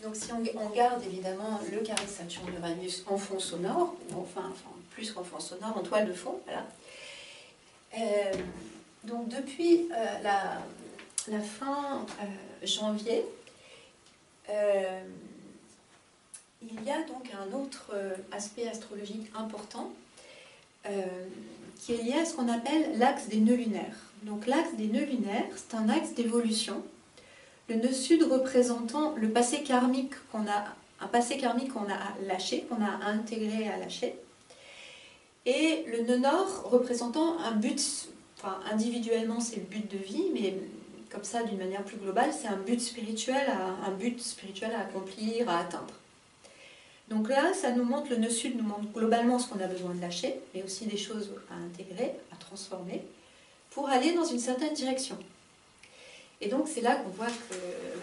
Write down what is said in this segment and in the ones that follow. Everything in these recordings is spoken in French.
Donc si on garde évidemment le carré Saturne d'Uranus en fond sonore, enfin plus qu'en fond sonore, en toile de fond, voilà. Donc depuis la fin janvier, il y a donc un autre aspect astrologique important qui est lié à ce qu'on appelle l'axe des nœuds lunaires. Donc l'axe des nœuds lunaires, c'est un axe d'évolution. Le nœud sud représentant le passé karmique un passé karmique qu'on a lâché, qu'on a intégré à lâcher. Et le nœud nord représentant un but, enfin individuellement c'est le but de vie, mais comme ça d'une manière plus globale, c'est un but spirituel à accomplir, à atteindre. Donc là, ça nous montre, le nœud sud nous montre globalement ce qu'on a besoin de lâcher, mais aussi des choses à intégrer, à transformer, pour aller dans une certaine direction. Et donc c'est là qu'on voit que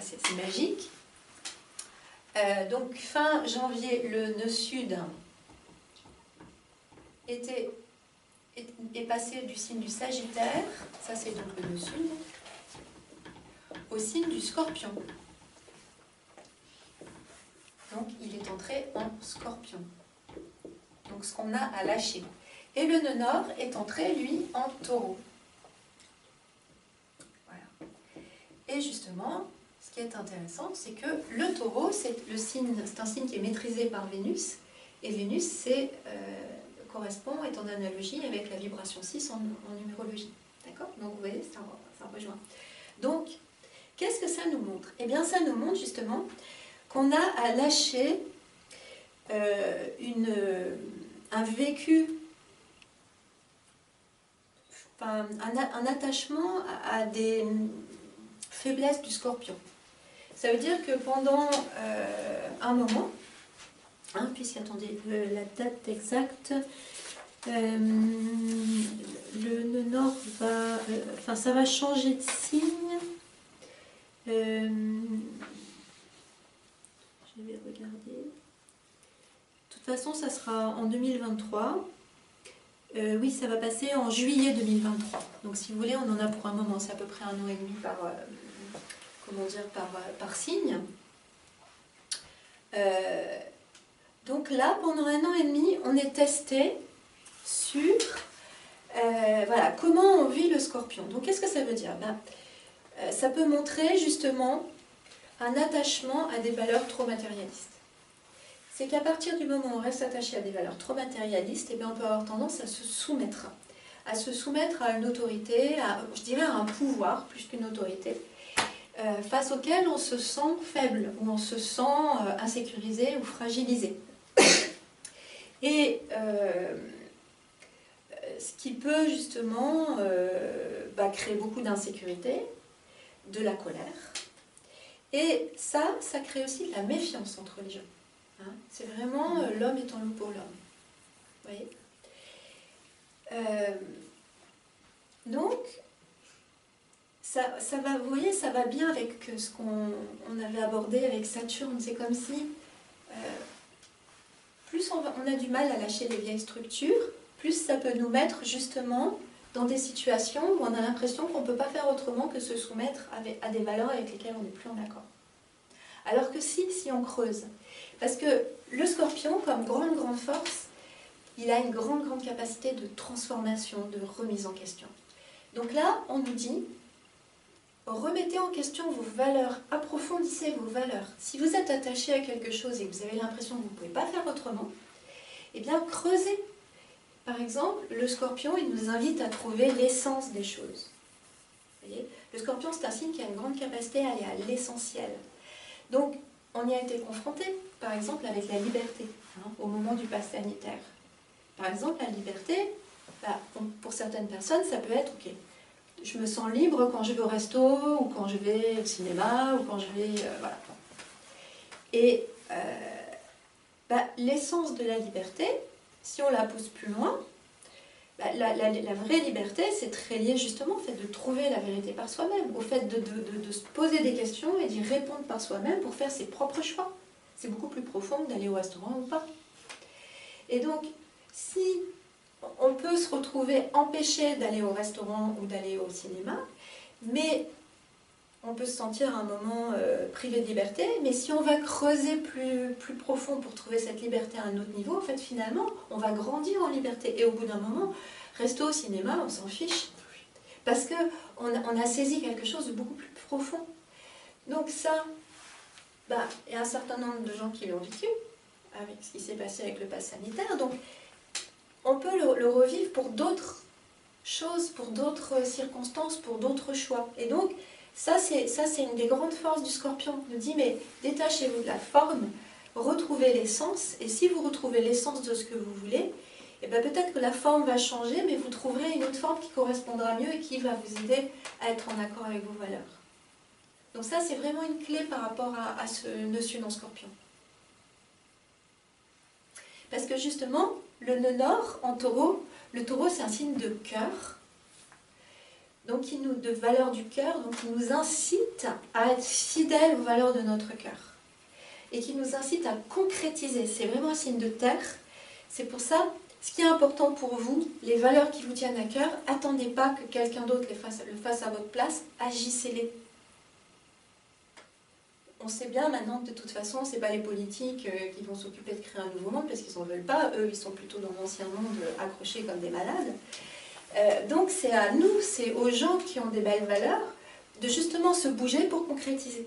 c'est magique. Donc fin janvier, le nœud sud est passé du signe du Sagittaire, ça c'est donc le nœud sud, au signe du Scorpion. Donc il est entré en Scorpion. Donc ce qu'on a à lâcher. Et le nœud nord est entré, lui, en Taureau. Voilà. Et justement, ce qui est intéressant, c'est que le Taureau, c'est un signe qui est maîtrisé par Vénus. Et Vénus, correspond, est en analogie avec la vibration 6 en numérologie. D'accord? Donc vous voyez, ça rejoint. Donc, qu'est-ce que ça nous montre? Eh bien, ça nous montre justement qu'on a à lâcher un vécu, enfin, un attachement à des faiblesses du Scorpion. Ça veut dire que pendant un moment, puisqu'attendez, la date exacte, le nœud nord va, ça va changer de signe. Je vais regarder. De toute façon, ça sera en 2023. Oui, ça va passer en juillet 2023. Donc, si vous voulez, on en a pour un moment. C'est à peu près 1 an et demi par signe. Donc là, pendant 1 an et demi, on est testé sur comment on vit le Scorpion. Donc, qu'est-ce que ça veut dire? Ça peut montrer justement un attachement à des valeurs trop matérialistes. C'est qu'à partir du moment où on reste attaché à des valeurs trop matérialistes, on peut avoir tendance à se soumettre à une autorité, je dirais à un pouvoir plus qu'une autorité, face auquel on se sent faible, ou on se sent insécurisé ou fragilisé. Et ce qui peut justement créer beaucoup d'insécurité, de la colère, et ça crée aussi de la méfiance entre les gens. C'est vraiment l'homme étant loup pour l'homme. Vous voyez? Donc, vous voyez, ça va bien avec ce qu'on avait abordé avec Saturne. C'est comme si plus on a du mal à lâcher les vieilles structures, plus ça peut nous mettre justement dans des situations où on a l'impression qu'on ne peut pas faire autrement que se soumettre à des valeurs avec lesquelles on n'est plus en accord. Alors que si on creuse, parce que le Scorpion, comme grande force, il a une grande capacité de transformation, de remise en question. Donc là, on nous dit, remettez en question vos valeurs, approfondissez vos valeurs. Si vous êtes attaché à quelque chose et que vous avez l'impression que vous ne pouvez pas faire autrement, eh bien creusez. Par exemple, le Scorpion, il nous invite à trouver l'essence des choses. Vous voyez, le Scorpion, c'est un signe qui a une grande capacité à aller à l'essentiel. Donc, on y a été confronté, par exemple, avec la liberté, au moment du pass sanitaire. Par exemple, la liberté, pour certaines personnes, ça peut être, ok, je me sens libre quand je vais au resto, ou quand je vais au cinéma, ou quand je vais... voilà. Et l'essence de la liberté, si on la pousse plus loin, la vraie liberté, c'est très lié justement au fait de trouver la vérité par soi-même, au fait de se poser des questions et d'y répondre par soi-même pour faire ses propres choix. C'est beaucoup plus profond d'aller au restaurant ou pas. Et donc, si on peut se retrouver empêché d'aller au restaurant ou d'aller au cinéma, mais on peut se sentir à un moment privé de liberté, mais si on va creuser plus profond pour trouver cette liberté à un autre niveau, en fait, finalement, on va grandir en liberté. Et au bout d'un moment, resto au cinéma, on s'en fiche. Parce qu'on a saisi quelque chose de beaucoup plus profond. Donc ça, il y a un certain nombre de gens qui l'ont vécu, avec ce qui s'est passé avec le pass sanitaire. Donc, on peut le revivre pour d'autres choses, pour d'autres circonstances, pour d'autres choix. Et donc, ça c'est une des grandes forces du Scorpion. Il nous dit, mais détachez-vous de la forme, retrouvez l'essence, et si vous retrouvez l'essence de ce que vous voulez, et peut-être que la forme va changer, mais vous trouverez une autre forme qui correspondra mieux et qui va vous aider à être en accord avec vos valeurs. Donc ça, c'est vraiment une clé par rapport à ce notion en Scorpion. Parce que justement, le nœud nord en taureau, le taureau c'est un signe de cœur, donc de valeur du cœur, donc il nous incite à être fidèles aux valeurs de notre cœur. Et qui nous incite à concrétiser, c'est vraiment un signe de terre. C'est pour ça, ce qui est important pour vous, les valeurs qui vous tiennent à cœur, attendez pas que quelqu'un d'autre le fasse à votre place, agissez-les. On sait bien maintenant que de toute façon, ce n'est pas les politiques qui vont s'occuper de créer un nouveau monde parce qu'ils n'en veulent pas. Eux, ils sont plutôt dans l'ancien monde accrochés comme des malades. Donc c'est à nous, c'est aux gens qui ont des belles valeurs de justement se bouger pour concrétiser.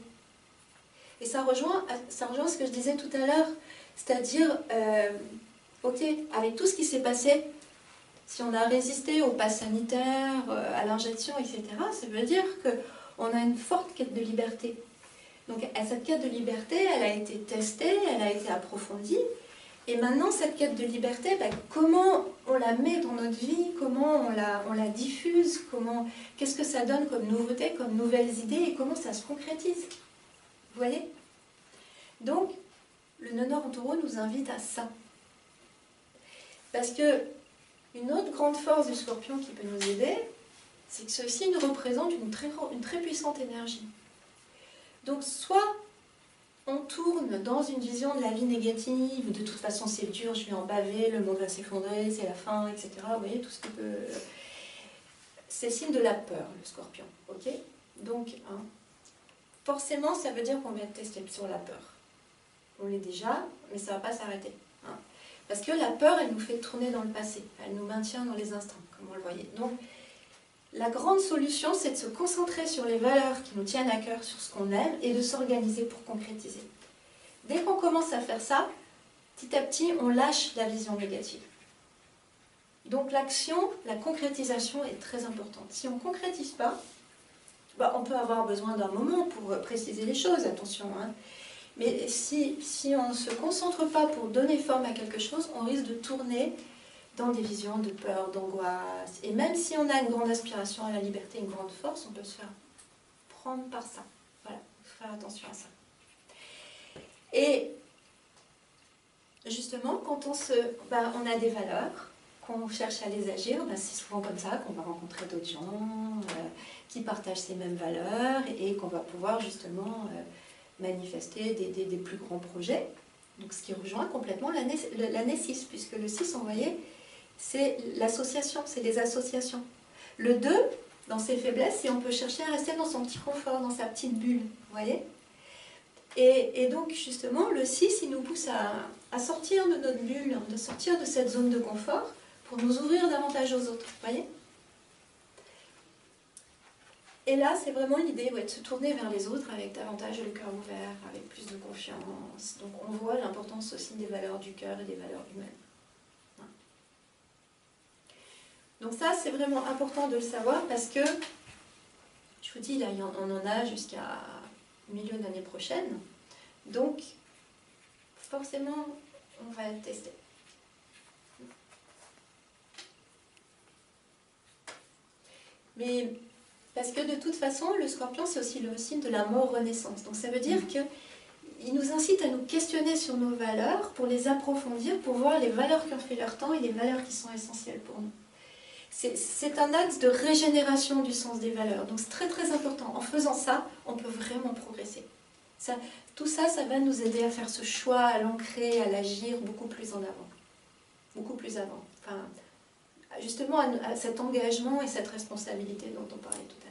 Et ça rejoint ce que je disais tout à l'heure, c'est-à-dire, ok, avec tout ce qui s'est passé, si on a résisté au pass sanitaire, à l'injection, etc., ça veut dire qu'on a une forte quête de liberté. Donc cette quête de liberté, elle a été testée, elle a été approfondie. Et maintenant, cette quête de liberté, comment on la met dans notre vie, comment on la diffuse, qu'est-ce que ça donne comme nouveauté, comme nouvelles idées, et comment ça se concrétise. Vous voyez? Donc, le nœud nord en taureau nous invite à ça. Parce que une autre grande force du Scorpion qui peut nous aider, c'est que ceci nous représente une très puissante énergie. Donc soit on tourne dans une vision de la vie négative, de toute façon c'est dur, je vais en baver, le monde va s'effondrer, c'est la fin, etc. Vous voyez, tout ce qui peut... C'est signe de la peur, le Scorpion, ok? Donc, forcément, ça veut dire qu'on va être testé sur la peur. On l'est déjà, mais ça ne va pas s'arrêter. Parce que la peur, elle nous fait tourner dans le passé, elle nous maintient dans les instants, comme on le voyait. Donc, la grande solution, c'est de se concentrer sur les valeurs qui nous tiennent à cœur, sur ce qu'on aime, et de s'organiser pour concrétiser. Dès qu'on commence à faire ça, petit à petit, on lâche la vision négative. Donc l'action, la concrétisation est très importante. Si on ne concrétise pas, on peut avoir besoin d'un moment pour préciser les choses, attention. Mais si on ne se concentre pas pour donner forme à quelque chose, on risque de tourner dans des visions de peur, d'angoisse. Et même si on a une grande aspiration à la liberté, une grande force, on peut se faire prendre par ça. Voilà, il faut faire attention à ça. Et justement, quand on a des valeurs, qu'on cherche à les agir, c'est souvent comme ça qu'on va rencontrer d'autres gens qui partagent ces mêmes valeurs et qu'on va pouvoir justement manifester des plus grands projets. Donc ce qui rejoint complètement l'année 6, puisque le 6, vous voyez, c'est l'association, c'est les associations. Le 2, dans ses faiblesses, c'est on peut chercher à rester dans son petit confort, dans sa petite bulle, vous voyez. Et donc justement, le 6, il nous pousse à sortir de notre bulle, de sortir de cette zone de confort pour nous ouvrir davantage aux autres, vous voyez. Et là, c'est vraiment l'idée de se tourner vers les autres avec davantage le cœur ouvert, avec plus de confiance. Donc on voit l'importance aussi des valeurs du cœur et des valeurs humaines. Donc ça, c'est vraiment important de le savoir parce que, je vous dis, là, on en a jusqu'à milieu d'année prochaine. Donc, forcément, on va le tester. Mais, parce que de toute façon, le Scorpion, c'est aussi le signe de la mort-renaissance. Donc ça veut dire qu'il nous incite à nous questionner sur nos valeurs, pour les approfondir, pour voir les valeurs qui ont fait leur temps et les valeurs qui sont essentielles pour nous. C'est un axe de régénération du sens des valeurs. Donc c'est très très important. En faisant ça, on peut vraiment progresser. Tout ça, ça va nous aider à faire ce choix, à l'ancrer, à l'agir beaucoup plus en avant. Beaucoup plus avant. Enfin, justement, à cet engagement et cette responsabilité dont on parlait tout à l'heure.